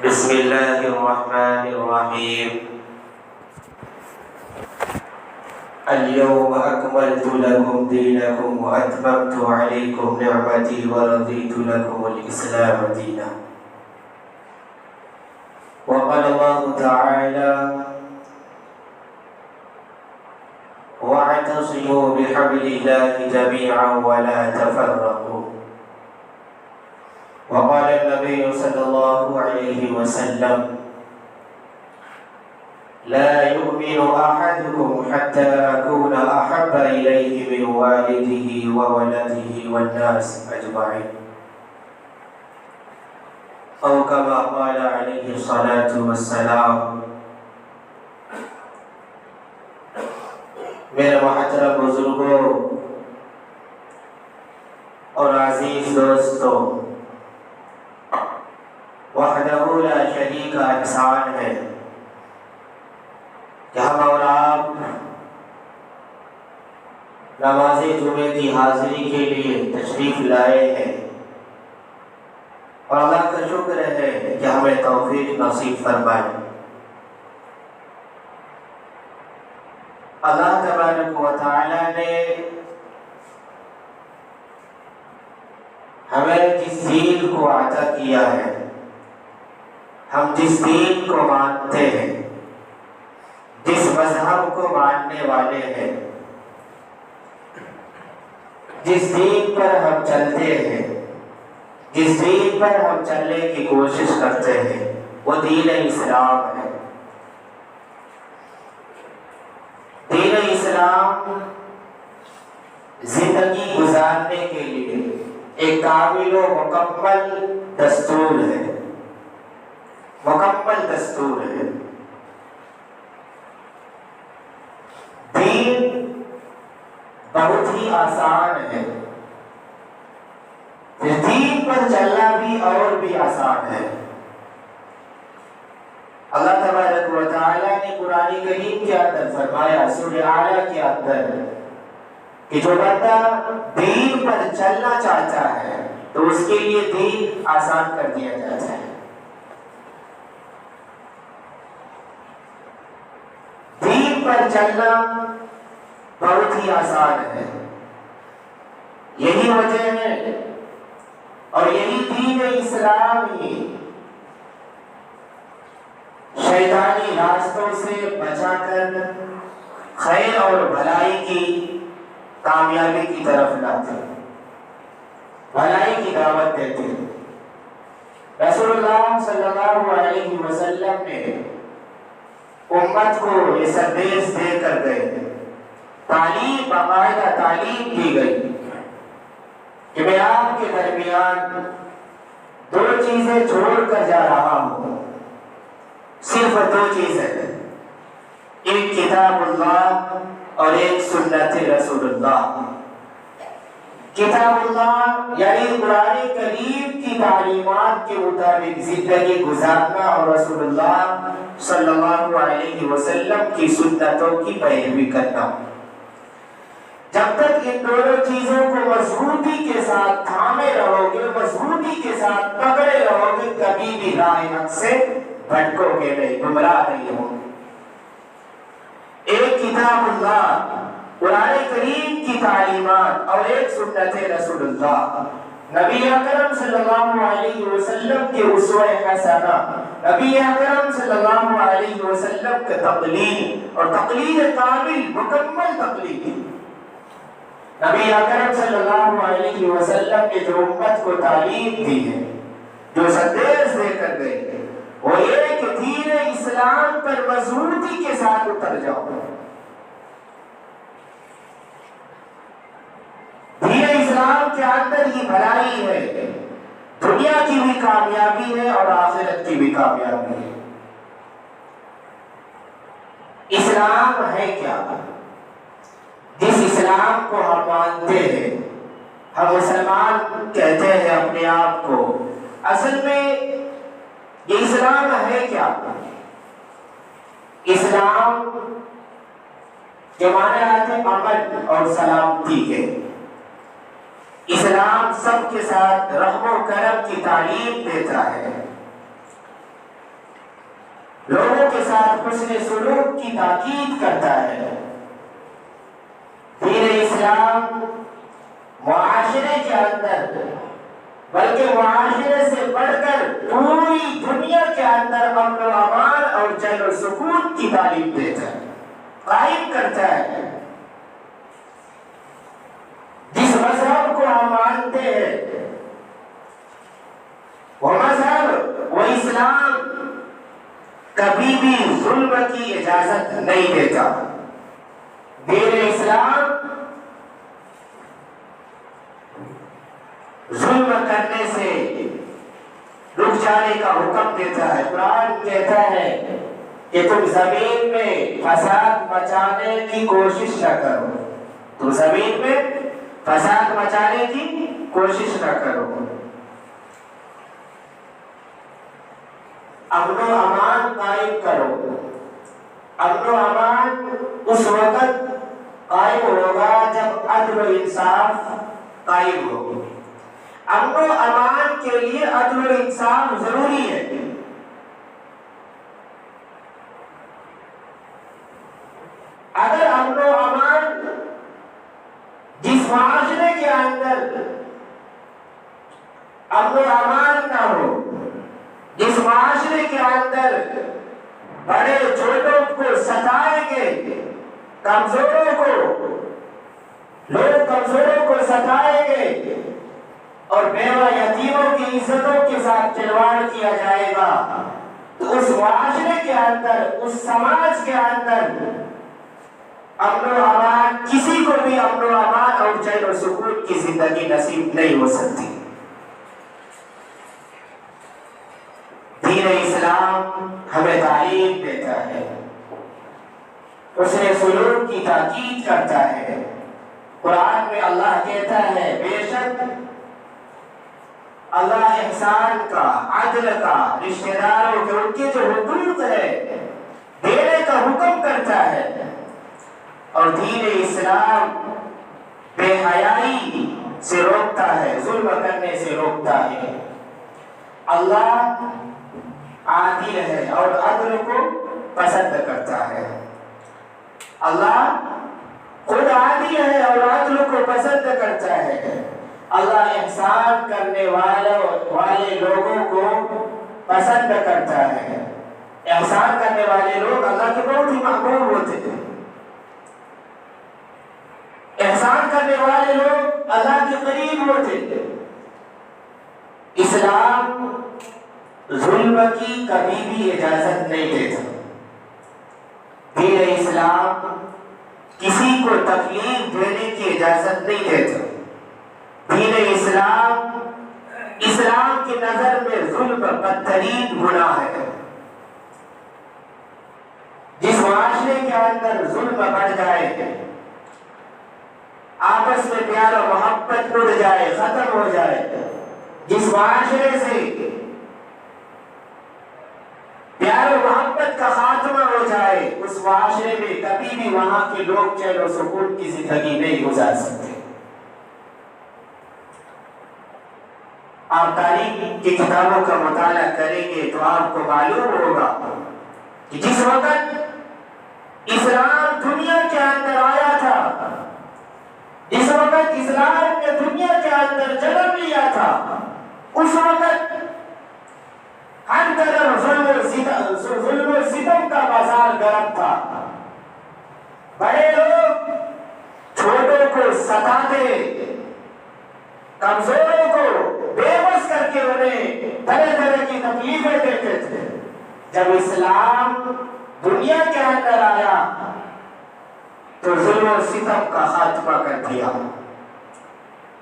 بسم الله الرحمن الرحيم. اليوم أكملت لكم دينكم وأتممت عليكم نعمتي ورضيت لكم الإسلام دينا. وقال الله تعالى: واعتصموا بحبل الله جميعا ولا تفرقوا. وقال النبي صلى الله عليه وسلم: لا يؤمن أحدكم حتى أكون أحب إليه من والده وولده والناس أجمعين، أو كما قال عليه الصلاة والسلام. میرے محترم بزرگوں اور عزیز دوستوں، وحدہ لا شریک کا احسان ہے کہ ہم اور آپ نماز جمعے کی حاضری کے لیے تشریف لائے ہیں، اور اللہ کا شکر ہے کہ ہمیں توفیق نصیب فرمائے۔ اللہ تبارک و تعالی نے ہمیں جس دین کو عطا کیا ہے، ہم جس دین کو مانتے ہیں، جس مذہب کو ماننے والے ہیں، جس دین پر ہم چلتے ہیں، جس دین پر ہم چلنے کی کوشش کرتے ہیں، وہ دین اسلام ہے۔ دین اسلام زندگی گزارنے کے لیے ایک کامل و مکمل دستور ہے، مکمل دستور ہے۔ دین بہت ہی آسان ہے، دین پر چلنا بھی اور بھی آسان ہے۔ اللہ تبارک و تعالی نے قرآن کریم کے اندر فرمایا، سورہ اعلیٰ کے اندر، کہ جو بندہ دین پر چلنا چاہتا ہے تو اس کے لیے دین آسان کر دیا جاتا ہے۔ دین پر چلنا بہت ہی آسان ہے۔ یہی وجہ ہے اور یہی دین اسلام ہی شیطانی راستوں سے بچا کر خیر اور بھلائی کی کامیابی کی طرف لاتے، بھلائی کی دعوت دیتے۔ رسول اللہ صلی اللہ علیہ وسلم نے امت کو یہ سندیش دے کر گئے، تعلیم، باقاعدہ تعلیم دی گئی کہ میں آپ کے درمیان دو چیزیں چھوڑ کر جا رہا ہوں، صرف دو چیزیں، ایک کتاب اللہ اور ایک سنت رسول اللہ۔ کتاب اللہ یعنی قرآن کریم کی تعلیمات کے مطابق زندگی گزارنا، اور رسول اللہ صلی اللہ علیہ وسلم کی سنتوں کی پیروی کرنا۔ جب تک ان دونوں چیزوں کو مضبوطی کے ساتھ تھامے رہو گے، مضبوطی کے ساتھ پکڑے رہو گے، کبھی بھی راہ حق سے بھٹکو گے نہیں، گمراہ نہیں ہو۔ ایک کتاب اللہ قرآن کریم کی تعلیمات اور ایک سنت رسول اللہ، نبی اکرم صلی اللہ علیہ وسلم کے اسوہ حسنہ، نبی اکرم صلی اللہ علیہ وسلم کے تقلید، اور تقلید کامل مکمل تقلید۔ نبی اکرم صلی اللہ علیہ وسلم نے جو امت کو تعلیم دی ہے، جو سندیش دے کر گئے، وہ یہ کہ دین اسلام پر مضبوطی کے ساتھ اتر جاؤ۔ دین اسلام کے اندر ہی بھلائی ہے، دنیا کی بھی کامیابی ہے اور آخرت کی بھی کامیابی ہے۔ اسلام ہے کیا؟ جس اسلام کو ہم مانتے ہیں، ہم مسلمان کہتے ہیں اپنے آپ کو، اصل میں یہ اسلام ہے کیا؟ اسلام کے معنی آتے ہیں امن اور سلامتی کے۔ اسلام سب کے ساتھ رحم و کرم کی تعلیم دیتا ہے۔ لوگوں کے ساتھ حسن سلوک کی تاکید کرتا ہے۔ دین اسلام معاشرے کے اندر بلکہ معاشرے سے بڑھ کر پوری دنیا کے اندر امن و امان اور چین و سکون کی تعلیم دیتا ہے، قائم کرتا ہے۔ جس مذہب کو ہم مانتے ہیں وہ مذہب، وہ اسلام کبھی بھی ظلم کی اجازت نہیں دیتا۔ دین اسلام ظلم کرنے سے رک جانے کا حکم دیتا ہے۔ قرآن کہتا ہے کہ تم زمین میں فساد مچانے کی کوشش نہ کرو، تم زمین میں فساد مچانے کی کوشش نہ کرو، امن و امان قائم کرو۔ امن و امان اس وقت قائم ہوگا جب عدل و انصاف قائم ہو۔ امن و امان کے لیے عدل و انصاف ضروری ہے۔ اگر امن و امان جس معاشرے کے اندر امن و امان نہ ہو، جس معاشرے کے اندر بڑے چھوٹوں کو ستائیں گے، کمزوروں کو، لوگ کمزوروں کو ستائیں گے اور بیوہ یتیموں کی عزتوں کے ساتھ کھلواڑ کیا جائے گا، تو اس معاشرے کے اندر، اس سماج کے اندر امن و امان، کسی کو بھی امن و امان اور چین و سکون کی زندگی نصیب نہیں ہو سکتی۔ دین اسلام ہمیں تعلیم دیتا ہے، حسن سلوک کی تاکید کرتا ہے۔ قرآن میں اللہ کہتا ہے بے شک اللہ احسان کا، عدل کا، رشتہ داروں کے ان کے جو حقوق ہے دینے کا حکم کرتا ہے، اور دین اسلام بے حیائی سے روکتا ہے، ظلم کرنے سے روکتا ہے۔ اللہ عادل ہے اور عدل کو پسند کرتا ہے۔ اللہ خود عادل ہے اور عدل کو پسند کرتا ہے۔ اللہ احسان کرنے والے لوگوں کو پسند کرتا ہے۔ احسان کرنے والے لوگ اللہ کے بہت ہی محبوب ہوتے ہیں۔ احسان کرنے والے لوگ اللہ کے قریب ہوتے ہیں۔ اسلام ظلم کی کبھی بھی اجازت نہیں دیتا۔ دین اسلام کسی کو تکلیف دینے کی اجازت نہیں دیتا۔ دین اسلام، اسلام کی نظر میں ظلم بدترین گناہ ہے۔ جس معاشرے کے اندر ظلم بڑھ جائے، آپس میں پیار و محبت اڑ جائے، ختم ہو جائے، جس معاشرے سے پیار و محبت کا خاتمہ ہو جائے، اس معاشرے میں کبھی بھی وہاں کے لوگ چین و سکون کی زندگی نہیں گزار سکتے۔ آپ تاریخ کی کتابوں کا مطالعہ کریں گے تو آپ کو معلوم ہوگا کہ جس وقت اسلام دنیا کے اندر آیا تھا، جس وقت اسلام نے دنیا کے اندر جنم لیا تھا، اس وقت ہر طرف ظلم و ستم کا بازار گرم تھا۔ بڑے لوگ چھوٹوں کو ستاتے، کمزوروں کو بے بس کر کے انہیں طرح طرح کی تکلیفیں دیتے تھے۔ جب اسلام دنیا کے اندر آیا تو ظلم و ستم کا خاتمہ کر دیا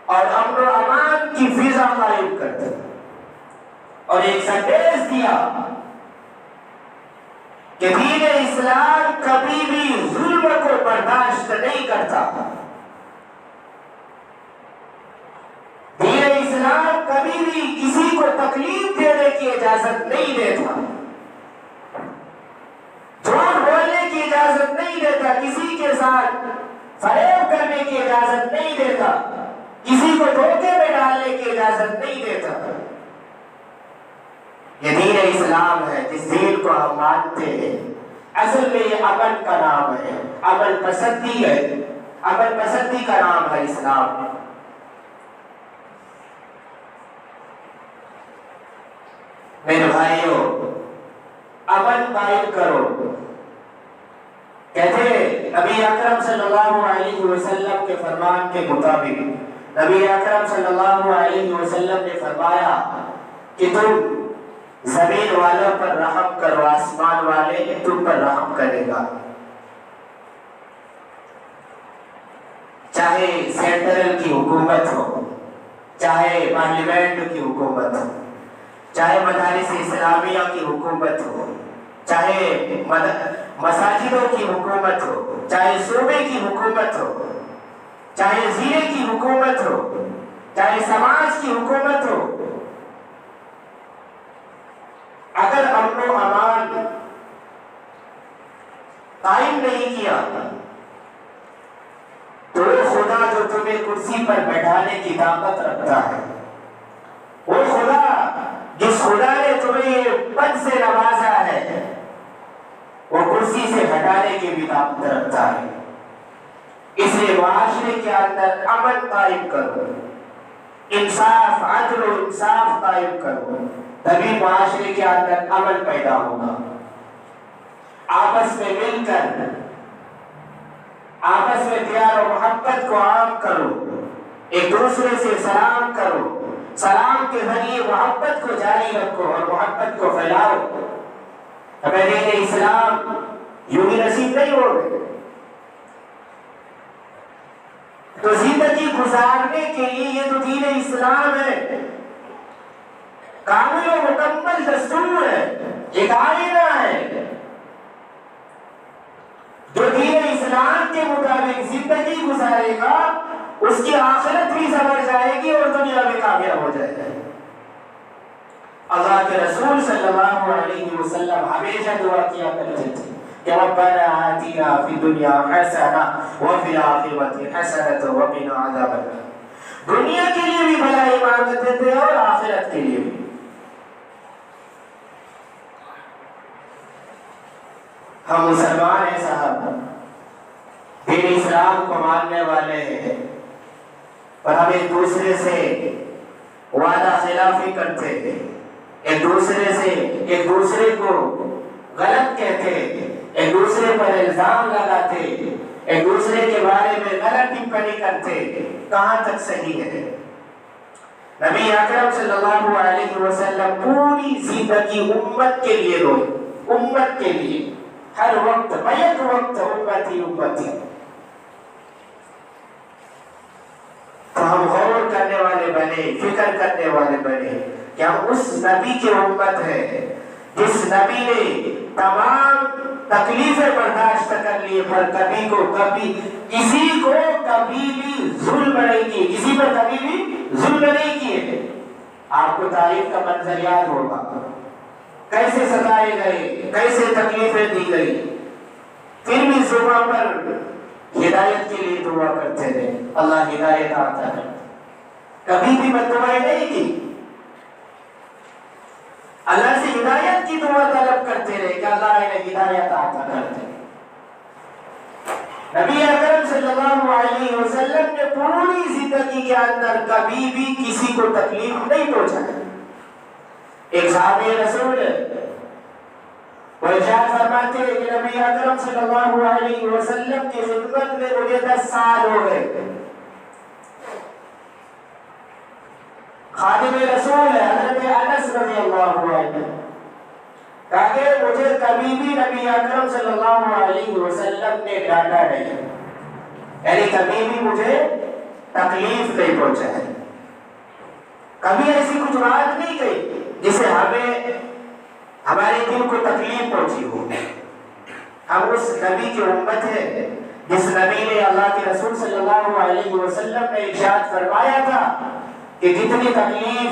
اور امن و امان کی فضا قائم کر دی، اور ایک سندیش دیا کہ دین اسلام کبھی بھی ظلم کو برداشت نہیں کرتا۔ دین اسلام کبھی بھی کسی کو تکلیف دینے کی اجازت نہیں دیتا، جھوٹ بولنے کی اجازت نہیں دیتا، کسی کے ساتھ فریب کرنے کی اجازت نہیں دیتا، کسی کو دھوکے میں ڈالنے کی اجازت نہیں دیتا۔ یہ دین اسلام ہے جس دین کو ہم مانتے ہیں، اصل میں یہ امن کا نام ہے، امن پسندی ہے، امن پسندی کا نام ہے اسلام۔ میرے بھائیوں، امن قائم کرو۔ کہتے ہیں نبی اکرم صلی اللہ علیہ وسلم کے فرمان کے مطابق، نبی اکرم صلی اللہ علیہ وسلم نے فرمایا کہ تم زمین والوں پر رحم کرو، آسمان والے تم پر رحم کرے گا۔ چاہے سینٹرل کی حکومت ہو، چاہے پارلیمنٹ کی حکومت ہو، چاہے مدارس اسلامیہ کی حکومت ہو، چاہے مساجدوں کی حکومت ہو، چاہے صوبے کی حکومت ہو، چاہے ضلع کی حکومت ہو، چاہے سماج کی حکومت ہو، اگر امن و امان قائم نہیں کیا تو خدا جو تمہیں کرسی پر بیٹھانے کی طاقت رکھتا ہے، وہ خدا جس خدا نے تمہیں یہ پد سے نوازا ہے، وہ کرسی سے ہٹانے کی بھی طاقت رکھتا ہے۔ اس لیے معاشرے کے اندر امن قائم کرو، انصاف، عدل و انصاف قائم کرو، تبھی معاشرے کے اندر امن پیدا ہوگا۔ آپس میں مل کر، آپس میں پیار و محبت کو عام کرو، ایک دوسرے سے سلام کرو، سلام کے ذریعے محبت کو جاری رکھو اور محبت کو پھیلاؤ۔ ہمیں دین اسلام یوں ہی نصیب نہیں ہوگا۔ تو زندگی گزارنے کے لیے یہ تو دین اسلام ہے، کامل و مکمل دستور ہے، ایک آئینہ ہے۔ جو دین اسلام کے مطابق زندگی گزارے گا اس کی آخرت بھی سنور جائے گی اور دنیا میں کامیاب ہو جائے گا۔ اللہ کے رسول صلی اللہ علیہ وسلم ہمیشہ دعا کیا کرتے تھے کہ ربنا آتنا فی الدنیا حسنہ وفی الآخرۃ حسنۃ وقنا عذاب النار۔ دنیا کے لیے بھی بھلائی مانگتے تھے اور آخرت کے لیے بھی۔ ہم مسلمان ہیں صاحب، دین اسلام کو ماننے والے ہیں، پر ہم ایک دوسرے سے وعدہ خلافی کرتے ہیں، ایک دوسرے کو غلط کہتے، ایک دوسرے پر الزام لگاتے، ایک دوسرے کے بارے میں غلط ٹپنی کرتے۔ کہاں تک صحیح ہے؟ نبی اکرم صلی اللہ علیہ وسلم پوری زندگی امت کے لیے روئے، امت کے لیے، ہر وقت بیک وقت امتی امتی۔ تو ہم غور کرنے والے بنے، فکر کرنے والے بنے کہ ہم اس نبی کی امت ہے جس نبی نے تمام تکلیفیں برداشت کر لیے، پر کسی کو کبھی بھی ظلم نہیں کی، کسی پر کبھی بھی ظلم نہیں کیے۔ آپ کو تاریخ کا منظر یاد ہوگا، کیسے ستائے گئے، کیسے تکلیفیں دی گئی، پھر بھی زبان پر ہدایت کے لیے دعا کرتے رہے، اللہ ہدایت عطا کر۔ کبھی بھی بددعائیں نہیں کی، اللہ سے ہدایت کی دعا طلب کرتے رہے کہ اللہ انہیں ہدایت عطا کرتے۔ نبی اکرم صلی اللہ علیہ وسلم نے پوری زندگی کے اندر کبھی بھی کسی کو تکلیف نہیں پہنچائی۔ ایک صحابی رسول وہ ارشاد فرماتے ہیں کہ نبی اکرم صلی اللہ علیہ وسلم کی خدمت میں مجھے 10 سال ہو گئے۔ خادم رسول ہے حضرت انس رضی اللہ عنہ، کہا کہ مجھے کبھی بھی نبی اکرم صلی اللہ علیہ وسلم نے ڈانٹا نہیں، یعنی کبھی بھی مجھے تکلیف نہیں پہنچائی، کبھی ایسی کچھ بات نہیں کہی جسے ہمارے دل کو تکلیف پہنچی ہو۔ ہم اس نبی کی امت ہے جس نبی نے اللہ کے رسول صلی اللہ علیہ وسلم نے ارشاد فرمایا تھا کہ جتنی تکلیف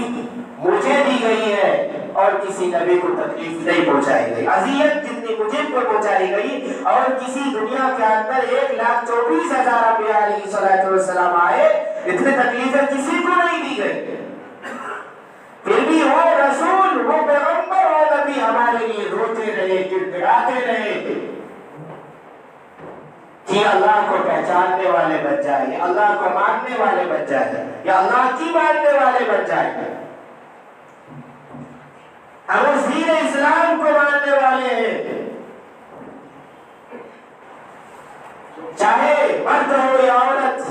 مجھے دی گئی ہے اور کسی نبی کو تکلیف نہیں پہنچائی گئی، اذیت جتنی مجھے کو پہنچائی گئی اور کسی دنیا کے اندر 1,24,000 انبیاء علیہ السلام آئے، اتنی تکلیفیں کسی کو نہیں دی گئی۔ پھر بھی وہ رسول، وہ پیغمبر اور نبی ہمارے لیے روتے رہے، گڑگڑاتے رہے کہ اللہ کو پہچاننے والے بن جائے، اللہ کو ماننے والے بن جائے، یا اللہ کی ماننے والے بن جائے۔ ہم اس دین اسلام کو ماننے والے ہیں، چاہے مرد ہو یا عورت،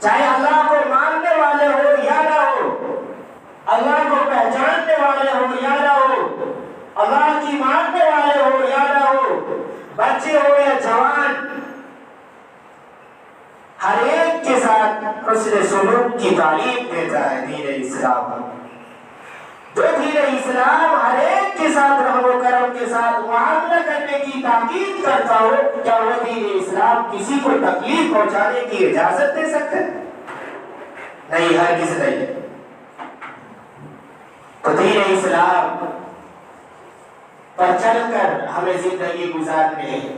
چاہے اللہ کو ماننے والے ہو یا نہ ہو، اللہ کو پہچاننے والے ہو یا نہ ہو، اللہ کی ماننے والے ہو یا نہ ہو، بچے ہو یا جوان، ہر ایک کے ساتھ حسن سلوک کی تعلیم دیتا ہے دین اسلام۔ جو دین اسلام ہر ایک کے ساتھ رحم و کرم کے ساتھ معاملہ کرنے کی تاکید کرتا ہو، کیا وہ دین اسلام کسی کو تکلیف پہنچانے کی اجازت دے سکتے؟ نہیں، ہرگز نہیں۔ تو دین اسلام پر چل کر ہمیں زندگی گزارنے ہے،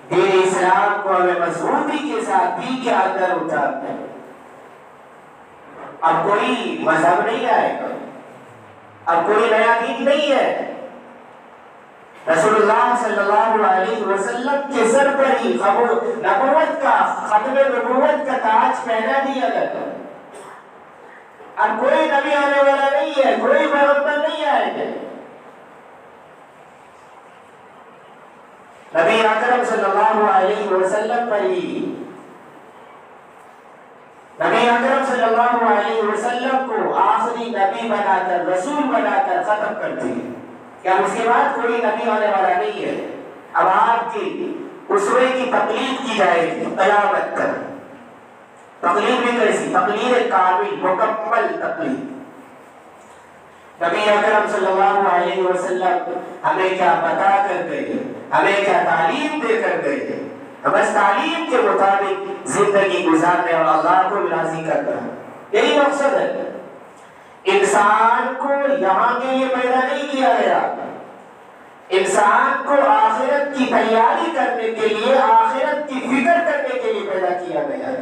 دین اسلام کو ہمیں مضبوطی کے ساتھ دین کے اندر اتارنا ہے۔ اب کوئی مذہب نہیں آئے گا، اب کوئی نیا دین نہیں ہے۔ رسول اللہ صلی اللہ علیہ وسلم کے سر پر ہی نبوت کا، ختم نبوت کا تاج پہنا دیا گیا۔ اب کوئی نبی آنے والا نہیں ہے، کوئی پیغمبر نہیں آئے گا۔ نبی اکرم صلی اللہ علیہ وسلم پر ہی، نبی اکرم صلی اللہ علیہ وسلم کو آخری نبی بنا کر، رسول بنا کر ختم کر دی۔ کیا اس کے بعد کوئی نبی آنے والا نہیں ہے؟ اب آپ کی اسوے کی تقلید کی جائے گی قیامت تک۔ تقلید بھی کیسی؟ تقلید کامل، مکمل تقلید۔ نبی اکرم صلی اللہ علیہ وسلم ہمیں کیا بتا کر گئے، ہمیں کیا تعلیم دے کر گئے، بس تعلیم کے مطابق زندگی گزارنے اور اللہ کو راضی کرنا، یہی مقصد ہے۔ انسان کو یہاں کے لیے پیدا نہیں کیا گیا، انسان کو آخرت کی تیاری کرنے کے لیے، آخرت کی فکر کرنے کے لیے پیدا کیا گیا ہے۔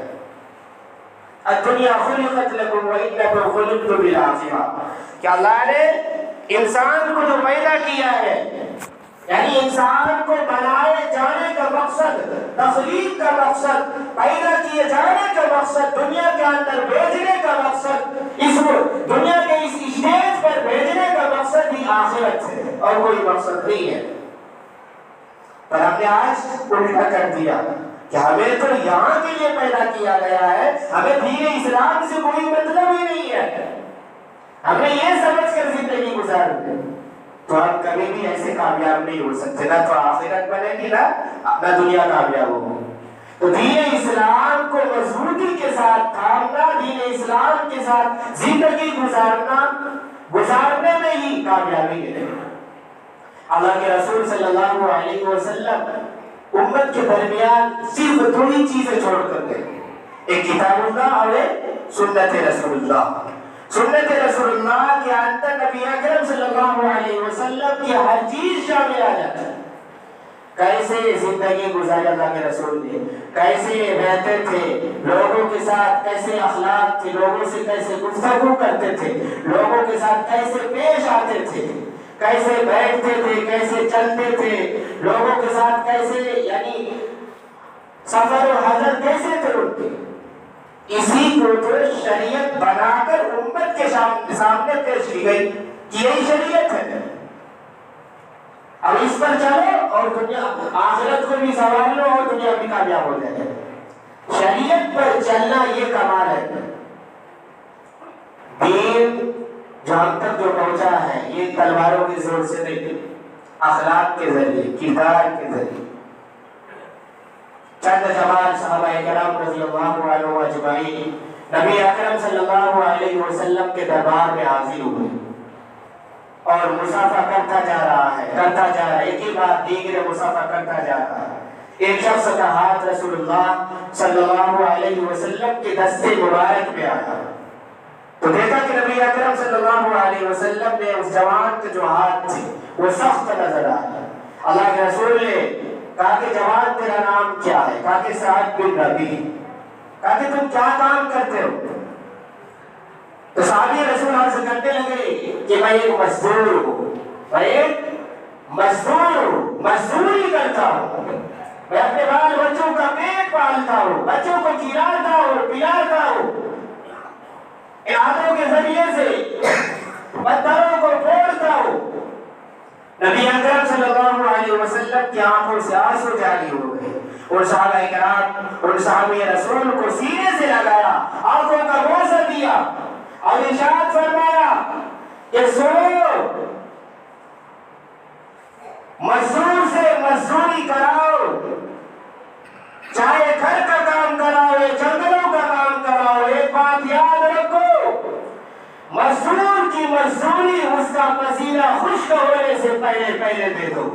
الدنیا خلقت لکم وانکم خلقتم للآخرہ، کہ اللہ نے انسان کو جو پیدا کیا ہے، یعنی انسان کو بنائے جانے کا مقصد، تخلیق کا مقصد، پیدا کیے جانے کا مقصد، دنیا کے اندر بھیجنے کا مقصد، اس کو دنیا کے اس اسٹیج پر بھیجنے کا مقصد ہی آخرت ہے، اور کوئی مقصد نہیں ہے۔ پر ہم نے آج الٹا کر دیا کہ ہمیں تو یہاں کے لیے پیدا کیا گیا ہے، ہمیں دین اسلام سے کوئی مطلب ہی نہیں ہے، ہم نے یہ سمجھ کر زندگی گزار دی، تو ہم کبھی بھی ایسے کامیاب نہیں ہو سکتے، نہ تو آخرت بنے گی نہ دنیا کامیاب ہوگی۔ تو دین اسلام کو مضبوطی کے ساتھ تھامنا، دین اسلام کے ساتھ زندگی گزارنے میں ہی کامیابی ہے۔ اللہ کے رسول صلی اللہ علیہ وسلم امت کے درمیان صرف دو ہی چیزیں چھوڑ کر گئے، ایک کتاب اللہ اور ایک سنت رسول اللہ۔ سنت رسول اللہ کے اندر نبی اکرم صلی اللہ علیہ وسلم کی ہر چیز شامل آ جاتا ہے۔ کیسے زندگی گزاری اللہ کے رسول نے، کیسے رہتے تھے لوگوں کے ساتھ، کیسے اخلاق تھے، لوگوں سے کیسے گفتگو کرتے تھے، لوگوں کے ساتھ کیسے پیش آتے تھے، کیسے بیٹھتے تھے، کیسے چلتے تھے، لوگوں کے ساتھ کیسے، یعنی سفر و حضر کیسے تھے ان کے، اسی کو تو شریعت بنا کر امت کے سامنے پیش کی گئی کہ یہی شریعت ہے، اب اس پر چلو اور دنیا آخرت کو بھی سنبھال لو اور دنیا بھی کامیاب ہو جائے۔ شریعت پر چلنا یہ کمال ہے۔ دین جو ہم تک جو پہنچا ہے یہ تلواروں کے زور سے نہیں، اخلاق کے ذریعے، کردار کے ذریعے۔ چند جماعت صحابہ کرام رضی اللہ عنہم اجمعین نبی اکرم صلی اللہ علیہ وسلم کے دربار میں حاضر ہوئے اور مصافحہ کرتا جا رہا ہے، ایک ہی بات دیگر مصافحہ کرتا جا رہا ہے۔ ایک شخص کا ہاتھ رسول اللہ صلی اللہ علیہ وسلم کے دستے مبارک میں آیا تو دیکھا کہ نبی اکرم صلی اللہ علیہ وسلم نے اس جوان کے جو ہاتھ تھے وہ سخت نظر آیا۔ اللہ کے رسول نے کہا کہ جوان تیرا نام کیا ہے؟ کہا کہ سعد بن ربیع۔ کہا کہ تم کیا کام کرتے ہو؟ تو تو صحابی رسول عرض کرنے لگے کہ میں ایک مزدور ہوں، میں ایک مزدور ہوں، مزدوری کرتا ہوں، میں اپنے بال بچوں کا پیٹ پالتا ہوں، بچوں کو کھلاتا ہوں پلاتا ہوں، ان ہاتھوں کے ذریعے سے پتھروں کو پھوڑتا ہوں۔ نبی اکرم صلی اللہ علیہ وسلم کی آنکھوں سے آنسو جاری ہو گئے، اور صحابہ کرام اور صحابی رسول کو سینے سے لگایا، آنکھوں کا بوسہ دیا اور ارشاد فرمایا کہ سنو، مزدور سے مزدوری کراؤ، چاہے گھر کا کام کراؤ یا جنگلوں کا کام کراؤ، ایک بات یاد رکھو، مزدور کی مزدوری اس کا پسینہ خشک ہونے سے پہلے دے دو۔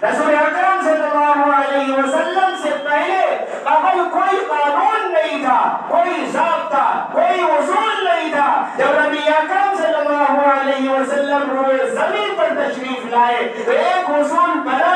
رسول اکرم صلی اللہ علیہ وسلم سے پہلے قبل کوئی قانون نہیں تھا، کوئی ضابطہ، کوئی اصول نہیں تھا۔ جب نبی اکرم صلی اللہ علیہ وسلم روئے زمین پر تشریف لائے تو ایک اصول بنا